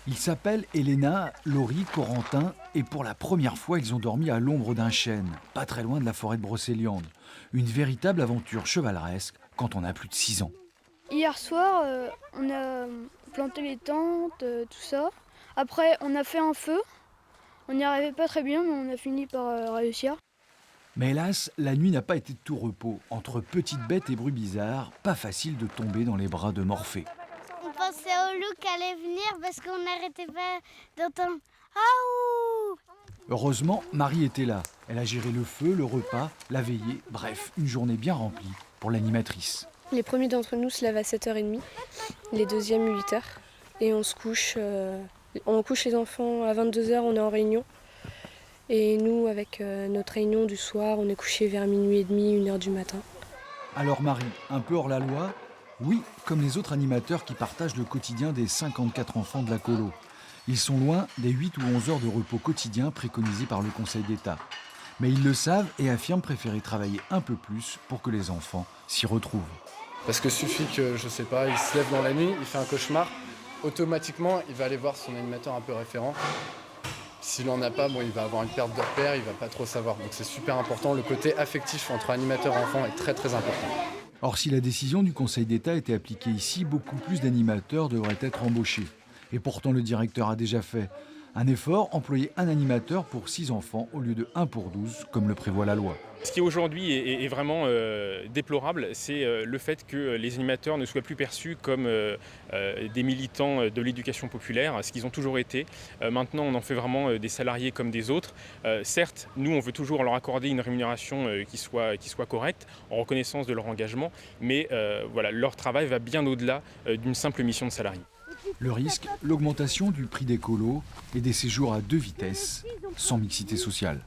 Ils s'appellent Elena, Laurie, Corentin et pour la première fois, ils ont dormi à l'ombre d'un chêne, pas très loin de la forêt de Brocéliande. Une véritable aventure chevaleresque quand on a plus de 6 ans. Hier soir, on a planté les tentes, tout ça. Après, on a fait un feu. On n'y arrivait pas très bien, mais on a fini par réussir. Mais hélas, la nuit n'a pas été de tout repos. Entre petites bêtes et bruits bizarres, pas facile de tomber dans les bras de Morphée. On pensait au loup qui allait venir parce qu'on n'arrêtait pas d'entendre « Aouh !» Heureusement, Marie était là. Elle a géré le feu, le repas, la veillée, bref, une journée bien remplie pour l'animatrice. Les premiers d'entre nous se lèvent à 7h30, les deuxièmes 8h. Et on se couche, on couche les enfants à 22h, on est en réunion. Et nous, avec notre réunion du soir, on est couché vers minuit et demi, 1h du matin. Alors Marie, un peu hors la loi? Oui, comme les autres animateurs qui partagent le quotidien des 54 enfants de la colo. Ils sont loin des 8 ou 11 heures de repos quotidien préconisés par le Conseil d'État. Mais ils le savent et affirment préférer travailler un peu plus pour que les enfants s'y retrouvent. Parce que suffit que, je sais pas, il se lève dans la nuit, il fait un cauchemar, automatiquement, il va aller voir son animateur un peu référent. S'il n'en a pas, bon, il va avoir une perte de repère, il va pas trop savoir. Donc c'est super important, le côté affectif entre animateur et enfant est très très important. Or, si la décision du Conseil d'État était appliquée ici, beaucoup plus d'animateurs devraient être embauchés. Et pourtant, le directeur a déjà fait un effort, employer un animateur pour 6 enfants au lieu de 1 pour 12, comme le prévoit la loi. Ce qui aujourd'hui est vraiment déplorable, c'est le fait que les animateurs ne soient plus perçus comme des militants de l'éducation populaire, ce qu'ils ont toujours été. Maintenant, on en fait vraiment des salariés comme des autres. Certes, nous, on veut toujours leur accorder une rémunération qui soit correcte, en reconnaissance de leur engagement, mais voilà, leur travail va bien au-delà d'une simple mission de salarié. Le risque, l'augmentation du prix des colos et des séjours à 2 vitesses, sans mixité sociale.